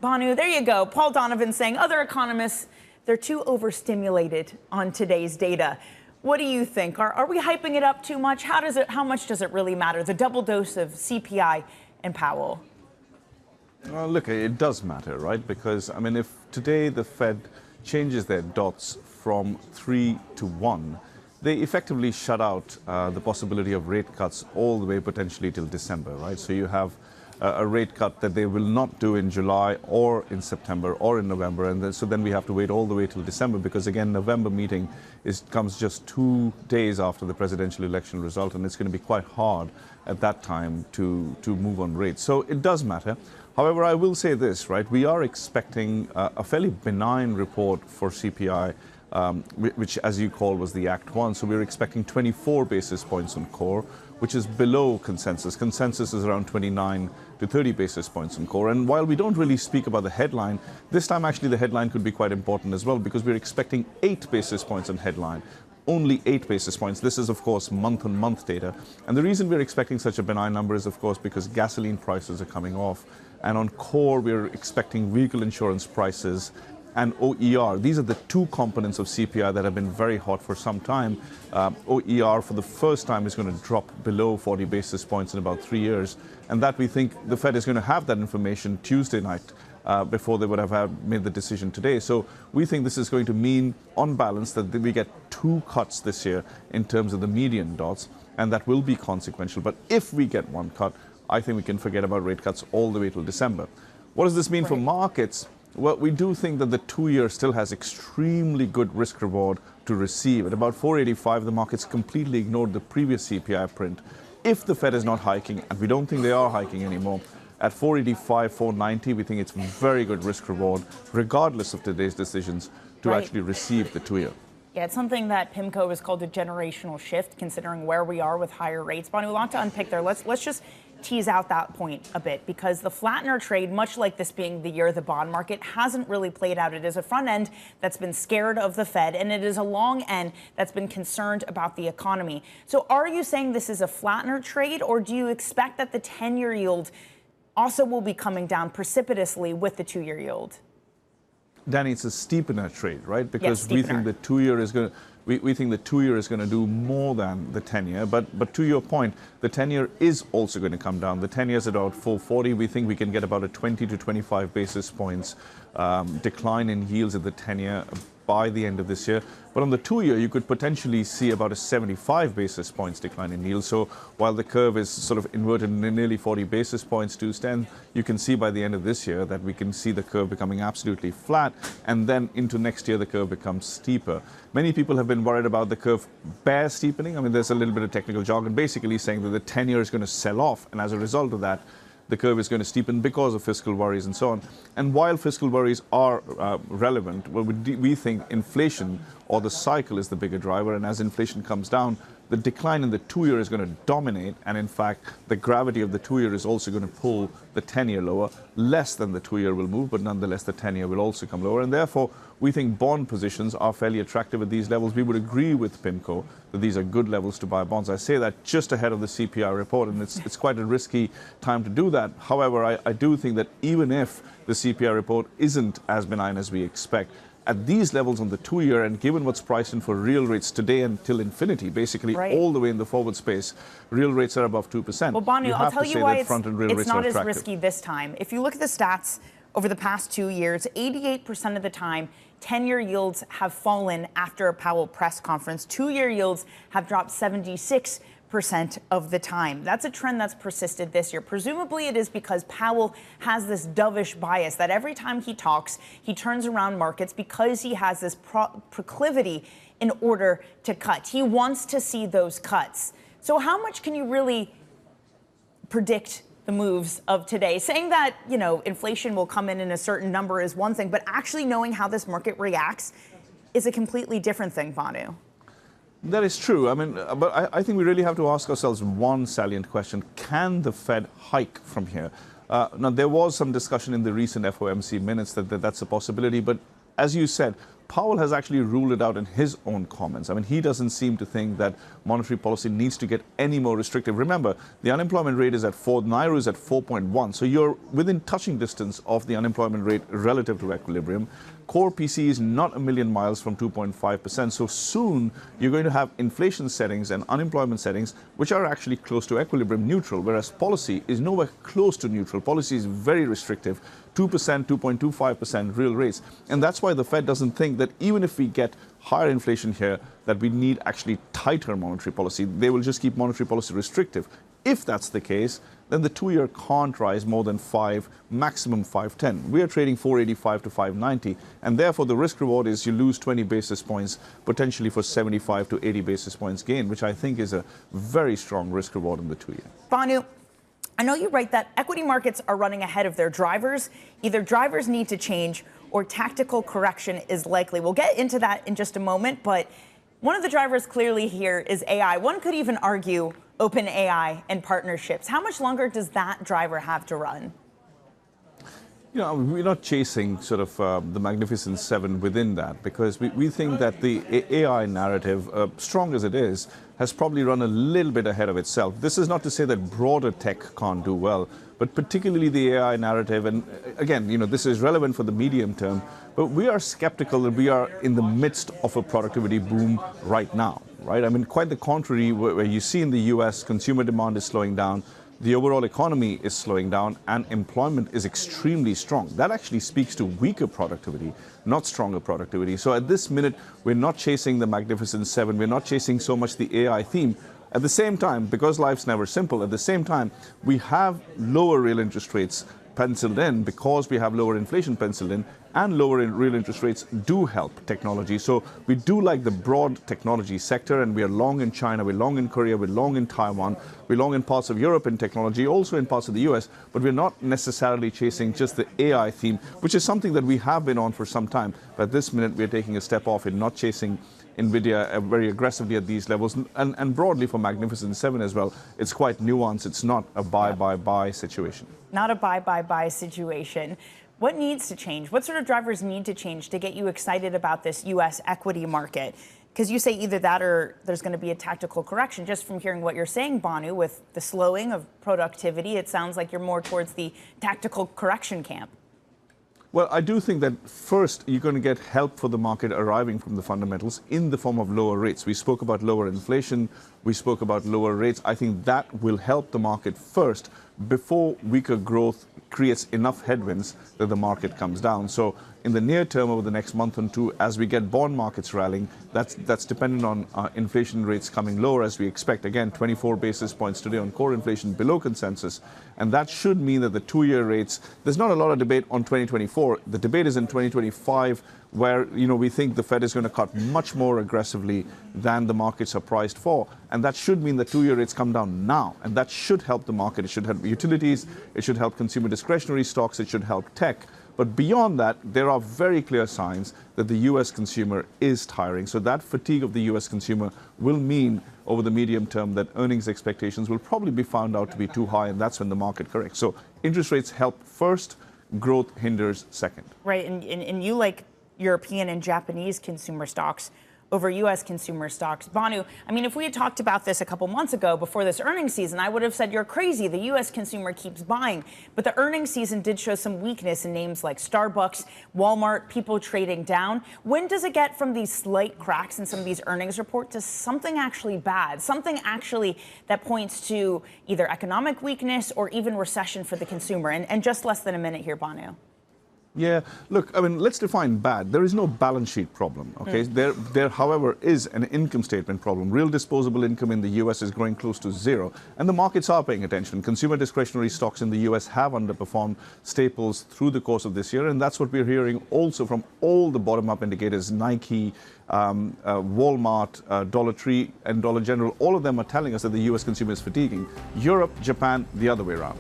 Bhanu, there you go. Paul Donovan saying other economists, they're too overstimulated on today's data. What do you think? Are we hyping it up too much? How much does it really matter? The double dose of CPI and Powell. Look, it does matter, right? Because, I mean, if today the Fed changes their dots from 3 to 1, they effectively shut out the possibility of rate cuts all the way potentially till December, right? So you have a rate cut that they will not do in July or in September or in November, and so then we have to wait all the way till December, because again, November meeting comes just 2 days after the presidential election result, and it's going to be quite hard at that time to move on rates. So it does matter. However, I will say this, right? We are expecting a fairly benign report for CPI, which, as you call, was the Act 1. So we're expecting 24 basis points on core, which is below consensus. Consensus is around 29 to 30 basis points on core. And while we don't really speak about the headline, this time actually the headline could be quite important as well, because we're expecting 8 basis points on headline. Only 8 basis points. This is, of course, month-on-month data. And the reason we're expecting such a benign number is, of course, because gasoline prices are coming off. And on core, we're expecting vehicle insurance prices and OER. These are the two components of CPI that have been very hot for some time. OER for the first time is going to drop below 40 basis points in about 3 years. And that we think the Fed is going to have that information Tuesday night before they would have made the decision today. So we think this is going to mean, on balance, that we get 2 cuts this year in terms of the median dots, and that will be consequential. But if we get 1 cut, I think we can forget about rate cuts all the way till December. What does this mean for markets? Well, we do think that the 2-year still has extremely good risk reward to receive. At about 485, the markets completely ignored the previous CPI print. If the Fed is not hiking, and we don't think they are hiking anymore, at 485, 490, we think it's very good risk reward, regardless of today's decisions, to actually receive the 2-year. Yeah, it's something that PIMCO has called a generational shift, considering where we are with higher rates. Bhanu, a lot to unpick there. Let's just tease out that point a bit, because the flattener trade, much like this being the year of the bond market, hasn't really played out. It is a front end that's been scared of the Fed, and it is a long end that's been concerned about the economy. So are you saying this is a flattener trade, or do you expect that the 10-year yield also will be coming down precipitously with the 2-year yield? Dani, it's a steepener trade, right? Because yes, we think the 2-year is going to we think the 2-year is going to do more than the 10-year. But to your point, the 10-year is also going to come down. The 10-year is at about 440. We think we can get about a 20 to 25 basis points decline in yields at the 10-year by the end of this year. But on the 2-year, you could potentially see about a 75 basis points decline in yield. So while the curve is sort of inverted in nearly 40 basis points to stand, you can see by the end of this year that we can see the curve becoming absolutely flat. And then into next year, the curve becomes steeper. Many people have been worried about the curve bear steepening. I mean, there's a little bit of technical jargon basically saying that the 10-year is going to sell off. And as a result of that, the curve is going to steepen because of fiscal worries and so on. And while fiscal worries are relevant, well, we think inflation or the cycle is the bigger driver. And as inflation comes down, the decline in the 2-year is going to dominate. And in fact, the gravity of the 2-year is also going to pull the 10-year lower. Less than the 2-year will move, but nonetheless, the 10-year will also come lower. And therefore, we think bond positions are fairly attractive at these levels. We would agree with PIMCO that these are good levels to buy bonds. I say that just ahead of the CPI report, and it's quite a risky time to do that. However, I do think that even if the CPI report isn't as benign as we expect, at these levels on the 2-year, and given what's priced in for real rates today until infinity, basically all the way in the forward space, real rates are above 2%. Well, Bhanu, I'll tell you why it's not as risky this time. If you look at the stats over the past 2 years, 88% of the time, 10-year yields have fallen after a Powell press conference. 2-year yields have dropped 76% of the time. That's a trend that's persisted this year. Presumably it is because Powell has this dovish bias that every time he talks, he turns around markets because he has this proclivity in order to cut. He wants to see those cuts. So how much can you really predict the moves of today? Saying that, you know, inflation will come in a certain number is one thing, but actually knowing how this market reacts is a completely different thing, Bhanu. That is true. I mean, but I think we really have to ask ourselves one salient question. Can the Fed hike from here? Now, there was some discussion in the recent FOMC minutes that that's a possibility, but as you said, Powell has actually ruled it out in his own comments. I mean, he doesn't seem to think that monetary policy needs to get any more restrictive. Remember, the unemployment rate is at 4, NIRU is at 4.1. So you're within touching distance of the unemployment rate relative to equilibrium. Core PC is not a million miles from 2.5%. So soon you're going to have inflation settings and unemployment settings which are actually close to equilibrium neutral, whereas policy is nowhere close to neutral. Policy is very restrictive. 2%, 2.25% real rates. And that's why the Fed doesn't think that even if we get higher inflation here, that we need actually tighter monetary policy. They will just keep monetary policy restrictive. If that's the case, then the 2-year can't rise more than 5, maximum 5.10. We are trading 485 to 590, and therefore the risk reward is you lose 20 basis points, potentially for 75 to 80 basis points gain, which I think is a very strong risk reward in the 2-year. Bhanu, I know you write that equity markets are running ahead of their drivers. Either drivers need to change or tactical correction is likely. We'll get into that in just a moment, but one of the drivers clearly here is AI. One could even argue open AI and partnerships. How much longer does that driver have to run? You know, we're not chasing sort of the Magnificent Seven within that, because we think that the AI narrative, strong as it is, has probably run a little bit ahead of itself. This is not to say that broader tech can't do well, but particularly the AI narrative. And again, you know, this is relevant for the medium term, but we are skeptical that we are in the midst of a productivity boom right now, right? I mean, quite the contrary, where you see in the US, consumer demand is slowing down. The overall economy is slowing down and employment is extremely strong. That actually speaks to weaker productivity, not stronger productivity. So at this minute, we're not chasing the Magnificent Seven. We're not chasing so much the AI theme. At the same time, because life's never simple, at the same time, we have lower real interest rates penciled in because we have lower inflation penciled in, and lower real interest rates do help technology. So we do like the broad technology sector, and we are long in China, we're long in Korea, we're long in Taiwan, we're long in parts of Europe in technology, also in parts of the US, but we're not necessarily chasing just the AI theme, which is something that we have been on for some time. But at this minute, we're taking a step off in not chasing NVIDIA very aggressively at these levels, and broadly for Magnificent Seven as well. It's quite nuanced. It's not a buy situation. Not a buy situation. What needs to change? What sort of drivers need to change to get you excited about this U.S. equity market? Because you say either that or there's going to be a tactical correction. Just from hearing what you're saying, Bhanu, with the slowing of productivity, it sounds like you're more towards the tactical correction camp. Well, I do think that first you're going to get help for the market arriving from the fundamentals in the form of lower rates. We spoke about lower inflation. We spoke about lower rates. I think that will help the market first before weaker growth creates enough headwinds that the market comes down. So in the near term, over the next month or two, as we get bond markets rallying, that's dependent on inflation rates coming lower as we expect. Again, 24 basis points today on core inflation below consensus. And that should mean that the 2-year rates, there's not a lot of debate on 2024. The debate is in 2025, where, you know, we think the Fed is going to cut much more aggressively than the markets are priced for. And that should mean the 2-year rates come down now. And that should help the market. It should help utilities. It should help consumer discretionary stocks. It should help tech. But beyond that, there are very clear signs that the U.S. consumer is tiring. So that fatigue of the U.S. consumer will mean over the medium term that earnings expectations will probably be found out to be too high, and that's when the market corrects. So interest rates help first, growth hinders second. Right, and you like European and Japanese consumer stocks over U.S. consumer stocks. Bhanu, I mean, if we had talked about this a couple months ago before this earnings season, I would have said you're crazy. The U.S. consumer keeps buying. But the earnings season did show some weakness in names like Starbucks, Walmart, people trading down. When does it get from these slight cracks in some of these earnings reports to something actually bad, something actually that points to either economic weakness or even recession for the consumer? And just less than a minute here, Bhanu. Yeah, look, I mean, let's define bad. There is no balance sheet problem, okay? There, however, is an income statement problem. Real disposable income in the U.S. is growing close to zero, and the markets are paying attention. Consumer discretionary stocks in the U.S. have underperformed staples through the course of this year, and that's what we're hearing also from all the bottom-up indicators, Nike, Walmart, Dollar Tree, and Dollar General. All of them are telling us that the U.S. consumer is fatiguing. Europe, Japan, the other way around.